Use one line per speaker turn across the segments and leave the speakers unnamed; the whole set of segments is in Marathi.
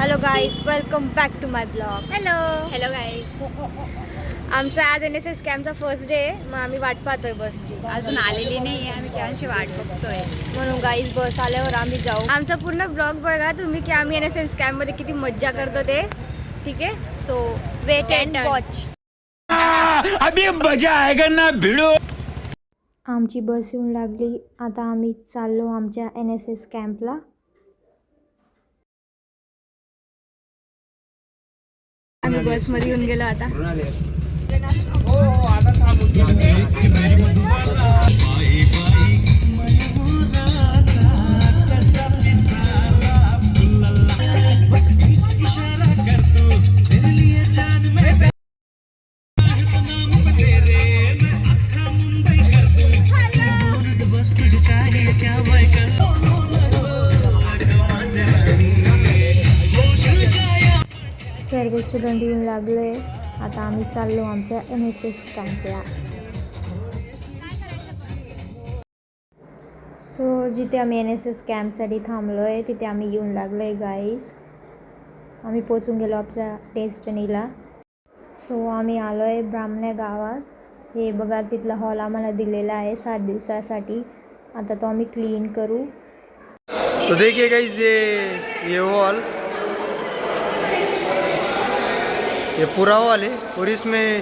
Hello guys, welcome back to my blog.
Hello guys. आमचा आज NSS कॅम्पचा फर्स्ट डे आहे. मग आम्ही वाट पाहतोय बसची.
अजून आलेली नाही, आम्ही केव्हाची वाट बघतोय.
म्हणून गाईज बस आल्यावर आम्ही जाऊ. आमचा पूर्ण ब्लॉग बघा तुम्ही की आम्ही NSS कॅम्पमध्ये किती मज्जा करतो ते. ठीक आहे, सो वेट अँड वॉच.
अभी मजा आएगा ना भिड़ो.
आमची बस येऊन लागली. आता आम्ही चाललो आमच्या NSS कॅम्पला.
आम्ही बसमध्ये येऊन गेलो आता.
सर्व स्टुडंट येऊन लागले. आता आम्ही चाललो आमच्या NSS कॅम्पला. सो जिथे आम्ही NSS कॅम्पसाठी थांबलो आहे तिथे आम्ही येऊन लागलो आहे गाईज. आम्ही पोचून गेलो आमच्या डेस्टिनीला. सो आम्ही आलो आहे ब्राह्मण्या गावात. हे बघा तिथला हॉल आम्हाला दिलेला आहे 7 दिवसासाठी. आता तो आम्ही क्लीन करू.
तो देखिए गाइस, ये हॉल, ये पूरा हॉल है और इसमें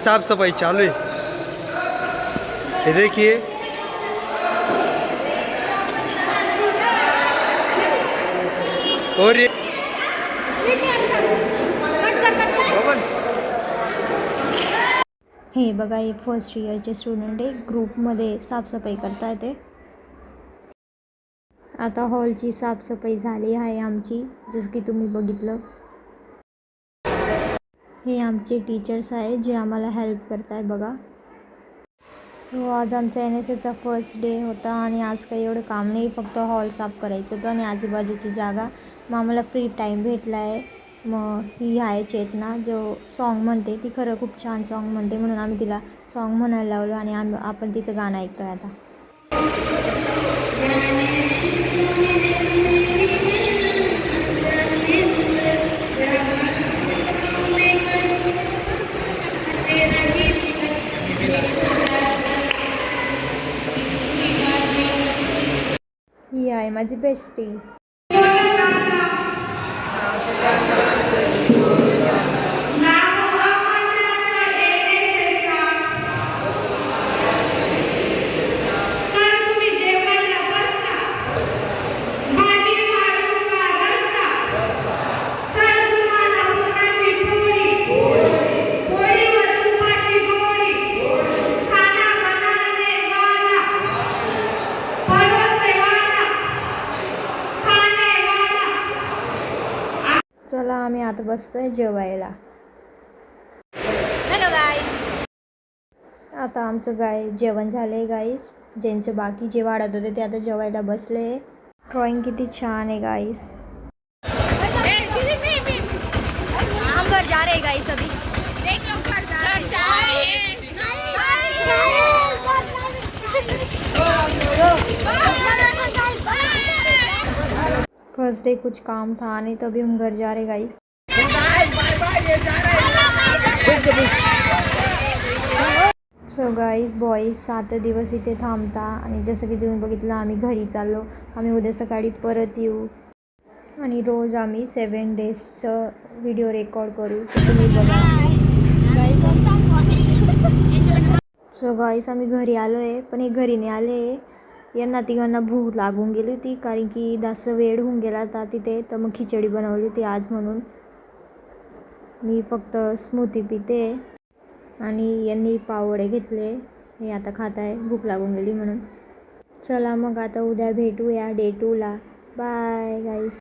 साफ सफाई चालू है. ये देखिए, और ये
हे बघा हे फर्स्ट इयरचे स्टुडंट आहे. ग्रुपमध्ये साफसफाई करता येते. आता हॉलची साफसफाई झाली आहे आमची, जसं की तुम्ही बघितलं. हे आमचे टीचर्स आहे जे आम्हाला हेल्प करत आहे बघा. सो आज आमचा NSSचा फर्स्ट डे होता आणि आज काही एवढं काम नाही, फक्त हॉल साफ करायचं होतं आणि आजूबाजूची जागा. मग आम्हाला फ्री टाईम भेटला आहे. मग ही आहे चेतना जो सॉन्ग म्हणते, ती खरं खूप छान सॉन्ग म्हणते म्हणून आम्ही तिला सॉन्ग म्हणायला लावलो आणि आपण तिचं गाणं ऐकतो आहे आता. ही आहे माझी बेस्टी. चला आम्ही आता बसतोय जेवायला.
Hello guys.
आता आमचं जेवण झालं आहे गाईस. ज्यांचे बाकी जे वाढत होते ते आता जेवायला बसले. ड्रॉइंग किती छान आहे गाईस.
हम घर जा रहे हैं गाइस अभी. देख लो घर जा रहे हैं.
फर्स्ट डे कुछ काम था नहीं तो अभी हम घर जा रहे गाइस. सो गाईज बॉईज 7 दिवस इथे थांबता आणि जसं की तुम्ही बघितलं आम्ही घरी चाललो. आम्ही उद्या सकाळी परत येऊ आणि रोज आम्ही 7 डेजचं व्हिडिओ रेकॉर्ड करू. तुम्ही बघा. सो गाईज आम्ही घरी आलो आहे, पण हे घरी नाही आले. यांना तिघांना भूक लागून गेली होती कारण की जास्त वेळ होऊन गेला होता तिथे. तर मग खिचडी बनवली होती आज म्हणून. मी फक्त स्मूथी पिते आणि यांनी पावडे घेतले. हे आता खात आहे, भूक लागून गेली म्हणून. चला मग आता उद्या भेटूया डे 2ला. बाय गाईस.